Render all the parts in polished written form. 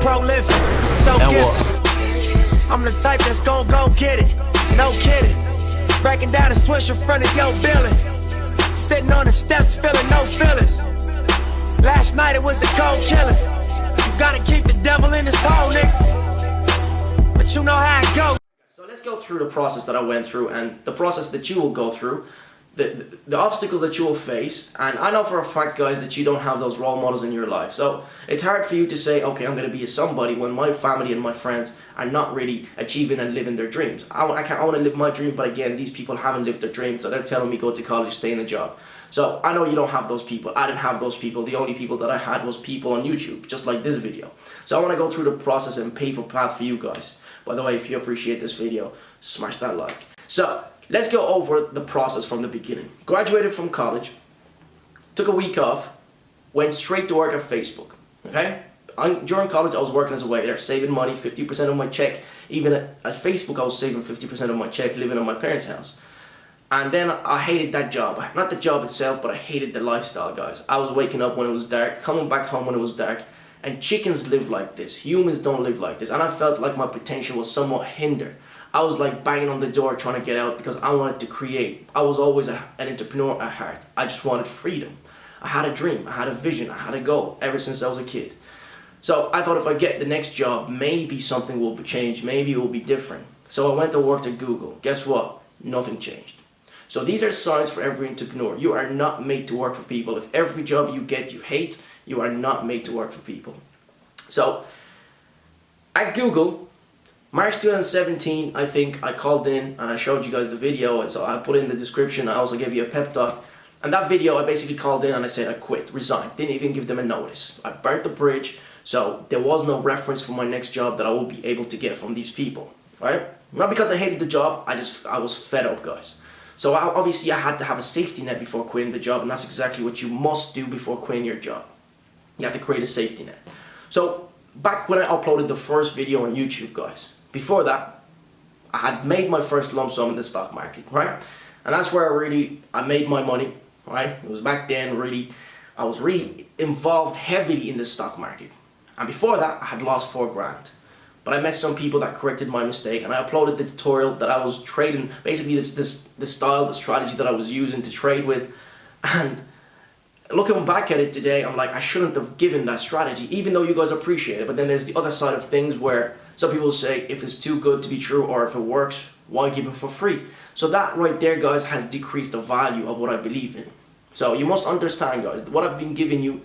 prolific, so gifted. I'm the type that's gon' go get it, no kidding. Breaking down a swish in front of your building. Sitting on the steps feeling no feelings. Last night it was a cold killing. You gotta keep the devil in this hole, nigga. But you know how it goes. So let's go through the process that I went through and the process that you will go through, the obstacles that you will face. And I know for a fact, guys, that you don't have those role models in your life. So it's hard for you to say, okay, I'm going to be a somebody when my family and my friends are not really achieving and living their dreams. I want to live my dream, but again, these people haven't lived their dreams, so they're telling me go to college, stay in a job. So I know you don't have those people. I didn't have those people. The only people that I had was people on YouTube, just like this video. So I want to go through the process and pave a path for you guys. By the way, if you appreciate this video, smash that like. So let's go over the process from the beginning. Graduated from college, took a week off, went straight to work at Facebook. Okay? During college, I was working as a waiter, saving money, 50% of my check. Even at Facebook, I was saving 50% of my check, living in my parents' house. And then I hated that job. Not the job itself, but I hated the lifestyle, guys. I was waking up when it was dark, coming back home when it was dark. And chickens live like this. Humans don't live like this. And I felt like my potential was somewhat hindered. I was like banging on the door trying to get out because I wanted to create. I was always an entrepreneur at heart. I just wanted freedom. I had a dream. I had a vision. I had a goal ever since I was a kid. So I thought if I get the next job, maybe something will change. Maybe it will be different. So I went to work at Google. Guess what? Nothing changed. So these are signs for every entrepreneur. You are not made to work for people. If every job you get you hate, you are not made to work for people. So at Google, March 2017, I think I called in and I showed you guys the video, and so I put in the description. I also gave you a pep talk. And that video, I basically called in and I said I quit, resigned, didn't even give them a notice. I burnt the bridge, so there was no reference for my next job that I will be able to get from these people, right? Not because I hated the job, I was fed up, guys. So obviously I had to have a safety net before quitting the job, and that's exactly what you must do before quitting your job. You have to create a safety net. So back when I uploaded the first video on YouTube, guys, before that, I had made my first lump sum in the stock market, right? And that's where I made my money, right? It was back then I was really involved heavily in the stock market. And before that, I had lost 4 grand. But I met some people that corrected my mistake, and I uploaded the tutorial that I was trading, basically the style, the strategy that I was using to trade with. And looking back at it today, I'm like, I shouldn't have given that strategy, even though you guys appreciate it. But then there's the other side of things where some people say, if it's too good to be true, or if it works, why give it for free? So that right there, guys, has decreased the value of what I believe in. So you must understand, guys, what I've been giving you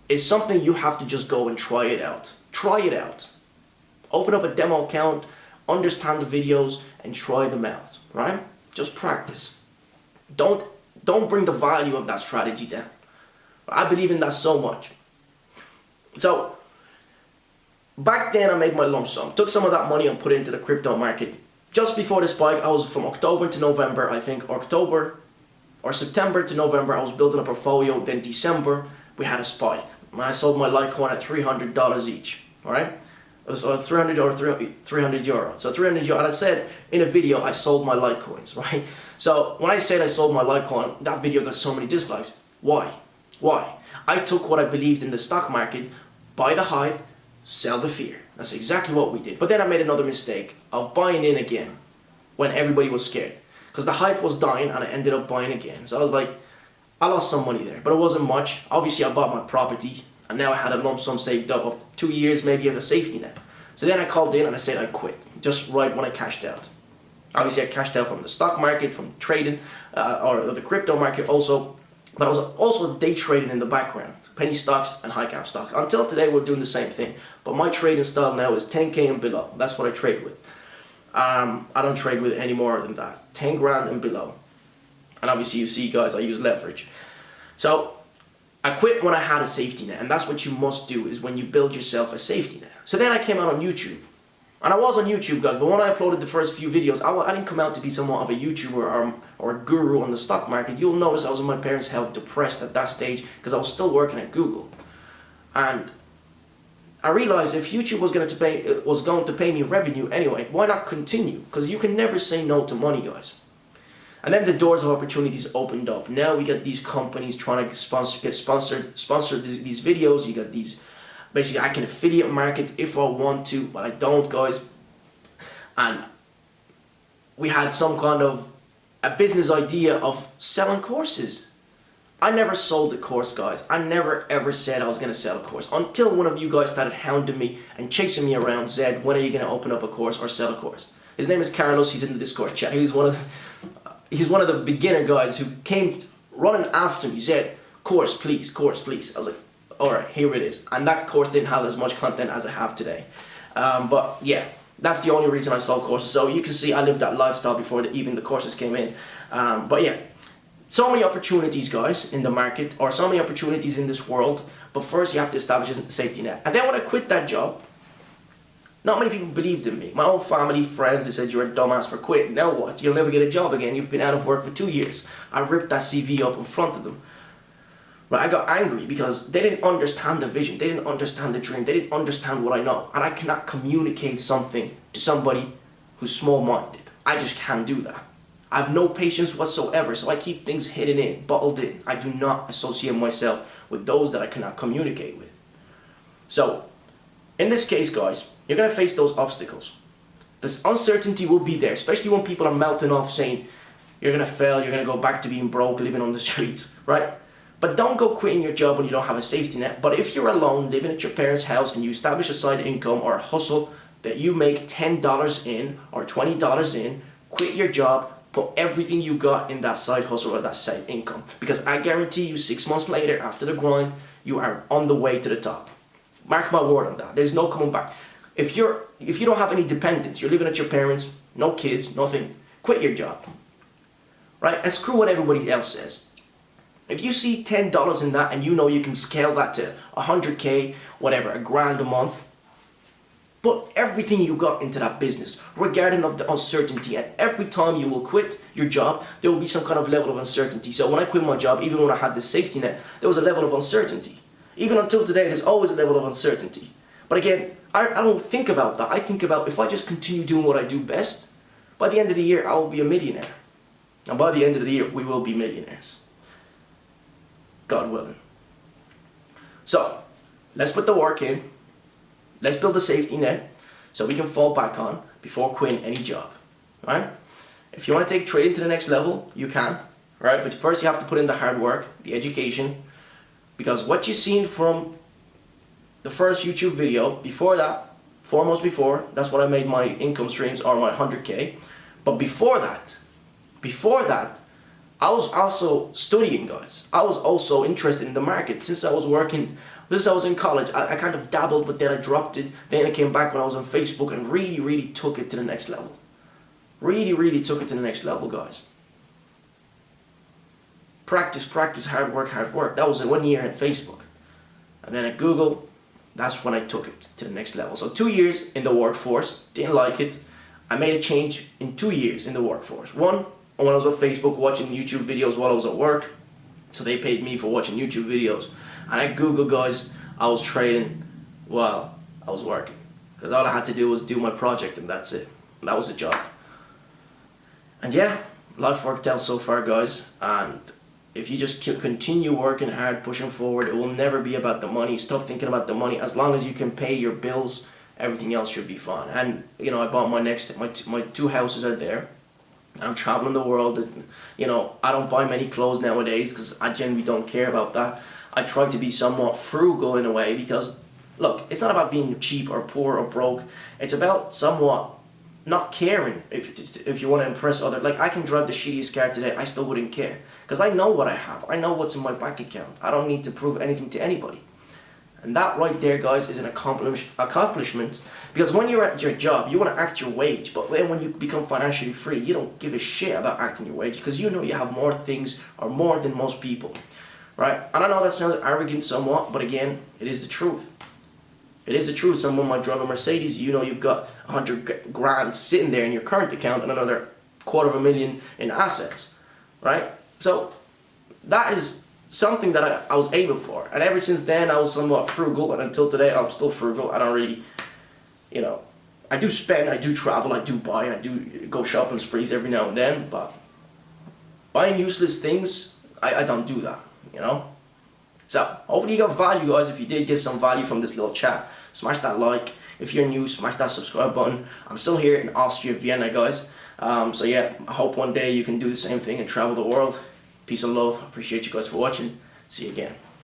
is something you have to just go and try it out. Try it out. Open up a demo account, understand the videos, and try them out, right? Just practice. Don't bring the value of that strategy down. I believe in that so much. So back then I made my lump sum, took some of that money and put it into the crypto market. Just before the spike, I was from October to November, I think October or September to November, I was building a portfolio. Then December, we had a spike. And I sold my Litecoin at $300 each, all right? It was 300 or 300 euro. So 300 euro, and I said in a video, I sold my Litecoins, right? So when I said I sold my Litecoin, that video got so many dislikes. Why? Why? I took what I believed in the stock market, buy the hype, sell the fear. That's exactly what we did. But then I made another mistake of buying in again when everybody was scared. Because the hype was dying and I ended up buying again. So I was like, I lost some money there, but it wasn't much. Obviously I bought my property and now I had a lump sum saved up of 2 years, maybe of a safety net. So then I called in and I said I quit, just right when I cashed out. Obviously I cashed out from the stock market, from trading, or the crypto market also. But I was also day trading in the background, penny stocks and high cap stocks. Until today, we're doing the same thing. But my trading style now is 10K and below. That's what I trade with. I don't trade with any more than that. 10 grand and below. And obviously, you see, guys, I use leverage. So I quit when I had a safety net. And that's what you must do, is when you build yourself a safety net. So then I came out on YouTube. And I was on YouTube, guys, but when I uploaded the first few videos, I didn't come out to be somewhat of a YouTuber or a guru on the stock market. You'll notice I was in my parents' house, depressed at that stage, because I was still working at Google. And I realized if YouTube was going to pay me revenue anyway, why not continue? Because you can never say no to money, guys. And then the doors of opportunities opened up. Now we got these companies trying to sponsor these videos. You got these Basically, I can affiliate market if I want to, but I don't, guys. And we had some kind of a business idea of selling courses. I never sold a course, guys. I never ever said I was going to sell a course until one of you guys started hounding me and chasing me around. Zed, when are you going to open up a course or sell a course? His name is Carlos. He's in the Discord chat. He's one of the beginner guys who came running after me. Zed, course please, course please. I was like, all right, here it is. And that course didn't have as much content as I have today. But yeah, that's the only reason I sold courses. So you can see I lived that lifestyle before even the courses came in. But yeah. So many opportunities, guys, in the market, or so many opportunities in this world, but first you have to establish a safety net. And then when I quit that job, not many people believed in me. My own family, friends, they said, you're a dumbass for quitting. Now what? You'll never get a job again. You've been out of work for 2 years. I ripped that CV up in front of them. But I got angry because they didn't understand the vision. They didn't understand the dream. They didn't understand what I know. And I cannot communicate something to somebody who's small-minded. I just can't do that. I have no patience whatsoever, so I keep things hidden in, bottled in. I do not associate myself with those that I cannot communicate with. So, in this case, guys, you're going to face those obstacles. This uncertainty will be there, especially when people are mouthing off saying, you're going to fail, you're going to go back to being broke, living on the streets, right? But don't go quitting your job when you don't have a safety net. But if you're alone, living at your parents' house, and you establish a side income or a hustle that you make $10 in or $20 in, quit your job, put everything you got in that side hustle or that side income. Because I guarantee you 6 months later, after the grind, you are on the way to the top. Mark my word on that. There's no coming back. If you don't have any dependents, you're living at your parents, no kids, nothing, quit your job. Right? And screw what everybody else says. If you see $10 in that and you know you can scale that to 100K, whatever, $1,000 a month, put everything you got into that business, regarding of the uncertainty. And every time you will quit your job, there will be some kind of level of uncertainty. So when I quit my job, even when I had the safety net, there was a level of uncertainty. Even until today, there's always a level of uncertainty. But again, I don't think about that. I think about if I just continue doing what I do best, by the end of the year, I will be a millionaire. And by the end of the year, we will be millionaires. God willing. So, let's put the work in. Let's build a safety net so we can fall back on before quitting any job, right? If you want to take trading to the next level, you can, right? But first you have to put in the hard work, the education, because what you've seen from the first YouTube video, before that, foremost before, that's when I made my income streams or my 100K. But before that, I was also studying, guys. I was also interested in the market. Since I was in college, I kind of dabbled, but then I dropped it. Then I came back when I was on Facebook and really took it to the next level. Really took it to the next level, guys. Practice, hard work. That was in 1 year at Facebook. And then at Google, that's when I took it to the next level. So 2 years in the workforce, didn't like it. I made a change in 2 years in the workforce. One, when I was on Facebook watching YouTube videos while I was at work. So they paid me for watching YouTube videos. And at Google, guys, I was trading while I was working. Because all I had to do was do my project and that's it. And that was the job. And yeah, life worked out so far, guys. And if you just continue working hard, pushing forward, it will never be about the money. Stop thinking about the money. As long as you can pay your bills, everything else should be fine. And, you know, I bought my 2 houses are there. I'm traveling the world. You know, I don't buy many clothes nowadays because I generally don't care about that. I try to be somewhat frugal in a way because, look, it's not about being cheap or poor or broke. It's about somewhat not caring if you want to impress others. Like, I can drive the shittiest car today, I still wouldn't care. Because I know what I have. I know what's in my bank account. I don't need to prove anything to anybody. And that right there, guys, is an accomplishment. Because when you're at your job, you want to act your wage. But then when you become financially free, you don't give a shit about acting your wage. Because you know you have more things or more than most people. Right? And I know that sounds arrogant somewhat, but again, it is the truth. It is the truth. Someone might drive a Mercedes, you know you've got 100 grand sitting there in your current account and another $250,000 in assets. Right? So, that is something that I was aiming for. And ever since then, I was somewhat frugal, and until today, I'm still frugal. I don't really, you know, I do spend, I do travel, I do buy, I do go shopping sprees every now and then, but buying useless things, I don't do that, you know? So hopefully you got value, guys. If you did get some value from this little chat, smash that like. If you're new, smash that subscribe button. I'm still here in Austria, Vienna, guys. So yeah, I hope one day you can do the same thing and travel the world. Peace and love. Appreciate you guys for watching. See you again.